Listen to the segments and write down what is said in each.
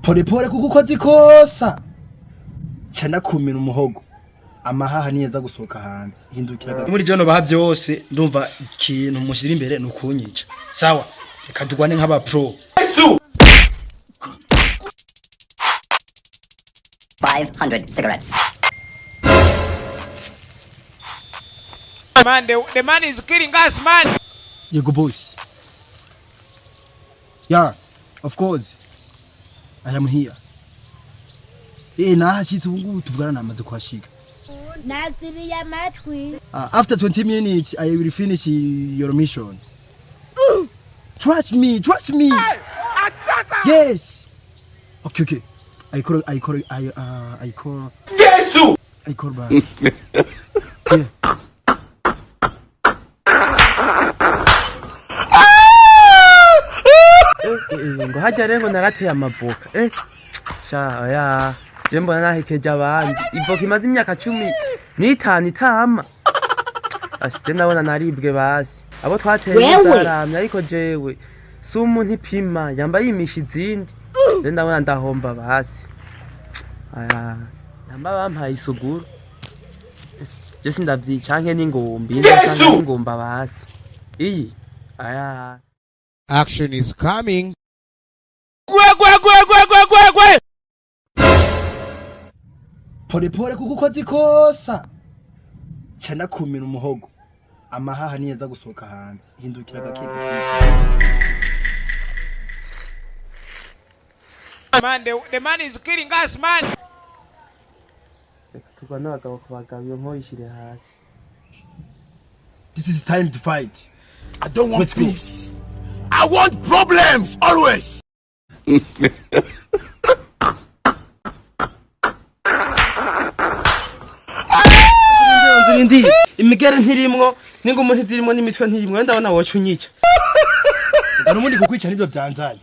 pole pole kuko ukoze ikosa cana kumena umuhogo amahaha niyeza gusohoka hanze hindukira muri byo no baha byose ndumva ikintu mushira imbere nukunyica sawa reka dugwane nk'aba pro 500 cigarettes. Man, the man is killing us, man. You go, boss. Yeah, of course. I am here. Nahashitse ubungu tuvugana namaze kwashika. Naziriya matwi. After 20 minutes I will finish your mission. Trust me. Hey, yes. Okay. I call Jesus. I call back. Yeah. ngo hajya rero narateye amaboka sha ya je mbona nahekeje abandi ivoka imaze imyaka 15 itama ashite ndabona naribwe basi abo twateye zaramye ariko jewe sumu ntipima yambaye imishi izindi je ndabona ndahomba basi aya namba bampaye isuguru je sindavyicanke n'ingombe n'ingomba basi iyi aya action is coming. Pole pole kuko ukoze ikosa cana kumena umuhogo amahaha niyeza gusohoka hanze hindukira gakeke Man, the man is killing us, man. tugana abagabo kubagabiye nkoyishire hasi. This is time to fight. I don't want peace. I want problems always. Ndi imigere ntirimwo ningo umuntu zirimo n'imitwe ntirimwo ndabona wocu nyica. Ari umundi kukwica nibyo byanzanye.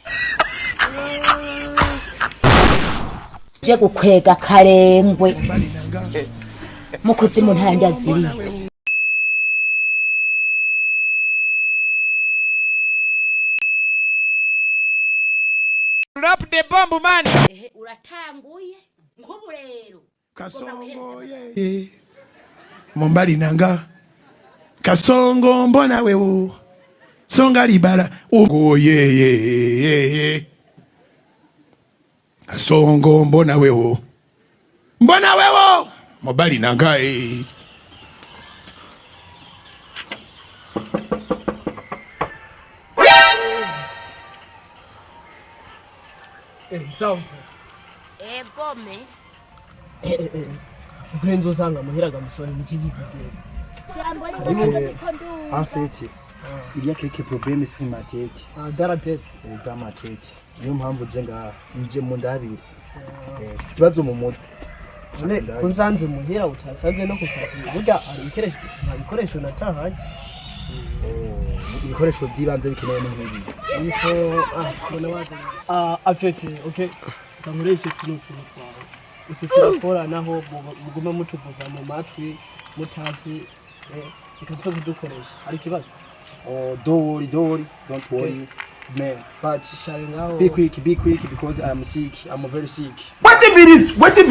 Je gukwega karengwe. Mukuzimu ntandi aziri. Drop the bomb, man. Uratanguye nkubu rero. Kasongo ye. Mombali nanga. Kasongo mbona wewo. Songa libala. Ogo ye. Kasongo mbona wewo. Mbona wewo. Mombali nanga Sawa. Gome. Brenzo sanga muhiraga musore mukigigwe. Afeti iriya keke problème si matete Daratete. Damatete niyo mpamvu jenga nje mu ndabiri sikibazo mu mutwe None kunsanze muhira utasanze no kufatira burya ari ibikoresho natahanye ibikoresho by'ibanze bikenewe n'inkibi niko mbona waza afete okay kamureshe tuno twawe utu turakora naho muguma mutuvuza mu matwi mutazi ikapfa kudukoresha ari kibazo don't worry man but be quick because I'm sick. I'm very sick. What be this? What be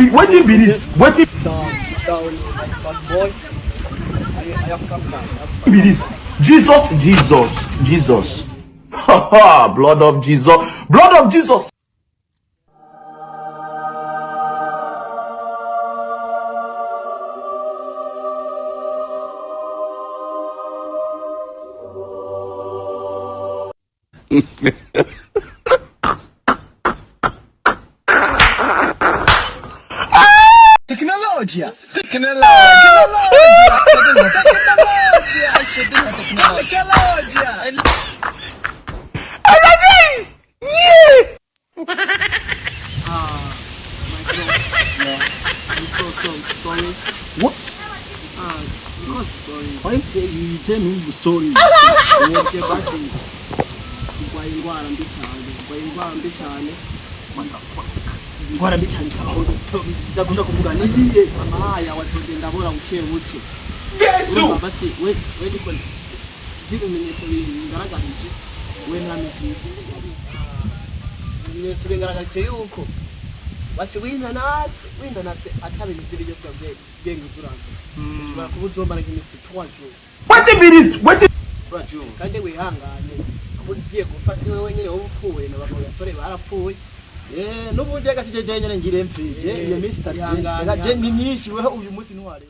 this? What down bad boy I have come down be this? Jesus. Ha blood of Jesus. Tecnologia. I'm so sorry. What? Because sorry. Why tell me the story? Basi kwa ingwara mbi cyane Ngwara mbi cyane aho ndakunda kuvuga niziye amahaya watogenda bora uciye buke Jesus. Basi we ndiko ndibimenyetso bingaragarije we nta mifisi ibimenyetso bingaragaje yuko basi winanase atabe ibyo bwenge uturanga ushobora kuba uzomara nk'imisi 3 jours kandi wihangane kuba ugiye gufata iwe wenyine wowe upfuye n'abagabo basore barapfuye n'ubundi agasije nyine ngire mfije iyo minsi itatu ni myinshi weho uyu munsi ntiware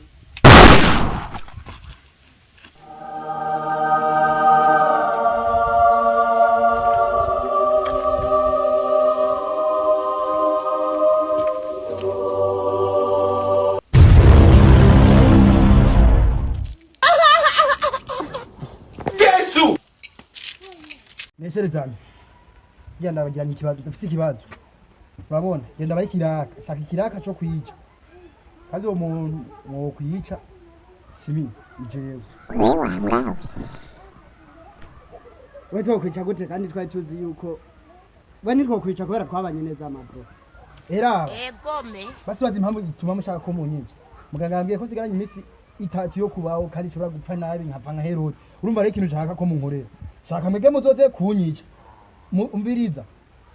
Nesherezana. Genda bagira ni kibazo, dafise ikibazo. Urabona, genda bayikiraka, shaka ikiraka cyo kwica. Kandi uwo muntu wo kwica simi ijewe. Wewe twokwica gute kandi twari tuzi yuko bani twokwica kubera twabanye neza amabro. Era. Egome. Basi wazi impamvu ituma mushaka ko munyinje. Muganga yambwiye ko sigaranye imisi itatu yo kubaho kandi cyo gupfa nabi nkapfa nka Herode. Urumva rero ikintu ushaka ko munkorera. Shaka mwege muzoze kunyica. Umviriza.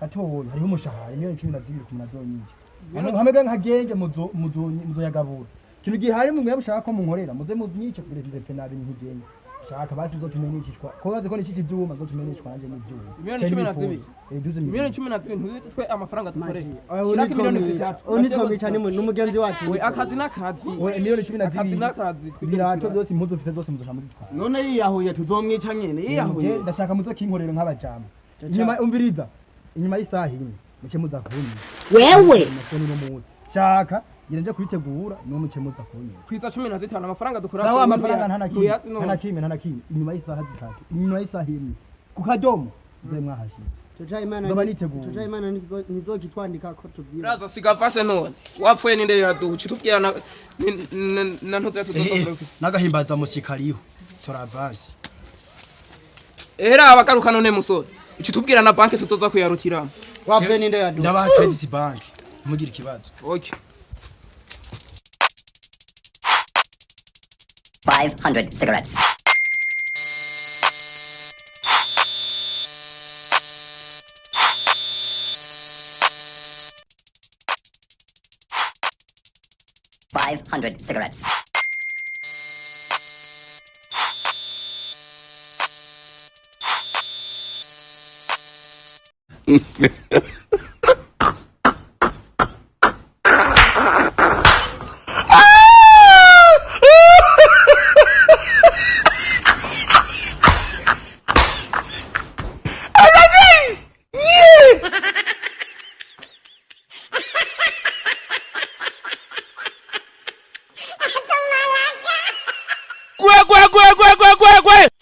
Atowe hariho umushahara miliyoni 12 ku mazonyinje. Hamega nkagenge muzoyagabura. Kintu gihari mu mwebwe ko munkorera muze muzunyice perezida penali nkigenge. Shaka basi zotumenyishwa. Ko baze ko nishiki byuma zotumenyishwa nanje n'ibyuma. Miliyoni 12. Miliyoni 12 ntuzi twe amafaranga dukorera. Shaka miliyoni 3. Onitwa micane n'umugenzi wacu. We akazi n'akazi. We miliyoni 12. Akazi n'akazi. Birato byose impuzu ufite zose muzosha muzitwa. None yiyahuye tuzomwica nyene yiyahuye. Ndashaka muzo kinkorera nk'abajama. Inyuma umviriza. Inyuma y'isaha imwe muce muza kunyi. Wewe. Shaka ngirenje kubitegura no muce muza kunyi. Kwiza 15 amafaranga dukora. Sawa amafaranga nta nakimwe inyuma y'isaha zitatu. Inyuma y'isaha imwe. Ku kadomo nze mwahashize. Tuja imana nizokitwandika ko tubwira. Raza sigafashe none. Wapfuye ninde yaduci tubwira na ntuze tuzozombere. Nagahimbaza musikariho. Toravasi. Era abagaruka none musore. Ici tubwira na banki tuzoza kuyarukira. Wapfuye ninde yaduci. Ndabaha credit bank. Mugira ikibazo. Okay. 500 cigarettes. $500 cigarettes.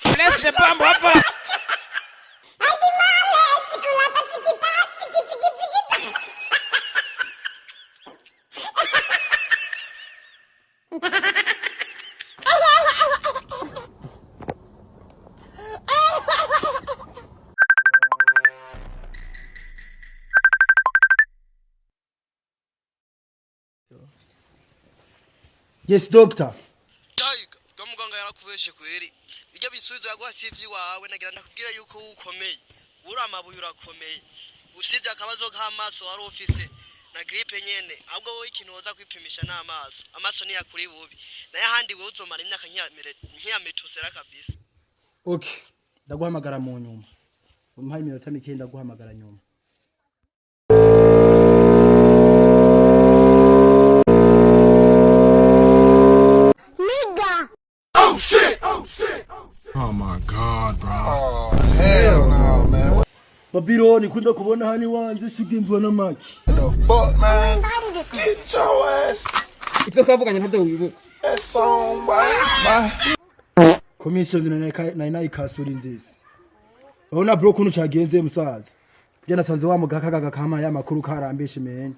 Bless the bomb hopper. Yes doctor. Tayiga muganga yarakubeshe kweri ibyo bisubizo yagwasivyi wawe nagira ndakubwira yuko ukomeye uri amabuye urakomeye usije akabazo k'amaso wari ufise na gripe nyene ahubwo wowe ikintu woza kwipimisha n'amaso ni yakuri bubi na yahandi we uzomara imyaka nkiyametusera kabisa. Okay ndaguhamagara mu nyuma umpaye iminota mike ndaguhamagara nyuma. Oh my God, bro. Oh hell no, man. What Babylon kunda kubona hani wanze sigimvwa na maki. the fuck, man? Get your ass Ivyo twavuganye ntabyo wibuka. that song, boy. Commission na ikasura inzisi. Urabona bro kuntu cagenze musaza. Bya nasanze wa mugaka kama ya makuru karambeshe men.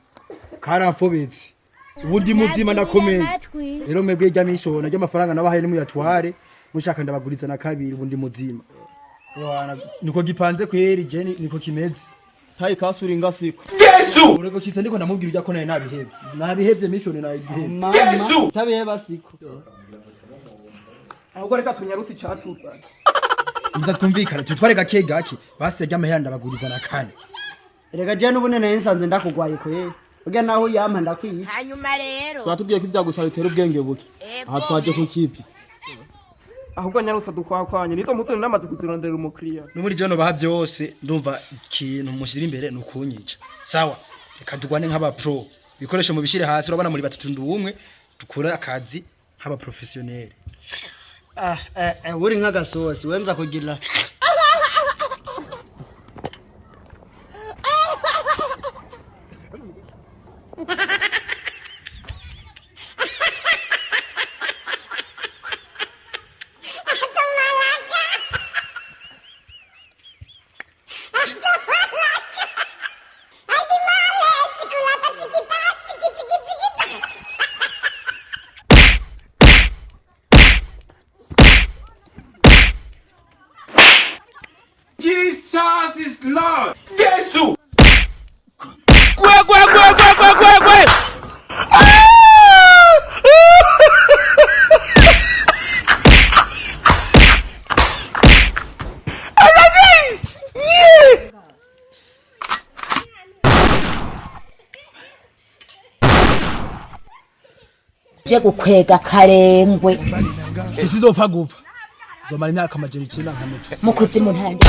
Karamfobetse. Ubundi muzima nakomeye. Rero mwebwe rya mishona ryo mafaranga nabahaye ni muyatware. Mushaka ndabaguriza na kabiri ubundi muzima. Yohana niko gipanze kweri Jenny niko kimeze. Tayi kasura ingasiko. Yesu. Urego kitse ndiko namubwira ujya ko naye nabihebye. Nabihebye mission na igihebye. Yesu. Tabiheba siko. Ahubwo reka tunyarusi cyatutsa. Mza twumvikana tutware gake basi yajya amahera ndabaguriza na kane. Erega je n'ubunene nsanze ndakugwaye kweri. Uge naho yampa ndakwica. hanyuma rero So atubwiye ko ivyagusha bitera ubwenge buke. Aha twaje ku kipi. Ahubwo nyarusa dukwakwanye nizo mutoni namaze kuzirondera umukriya. No muri jono baha byose ndumva ikintu mushira imbere nukunyica. Sawa. Reka dugwane nk'aba pro. Bikoresho mu bishire hasi urabona muri batatu ndumwe dukora akazi nk'aba professionnel. Uri nk'agasosi wenza kugira Jesus is Lord. Jesus. je gukwega karengwe Sizopfa gupfa. Zomara imyaka amajeri 9 nkamutse. mu kuzimu ntandi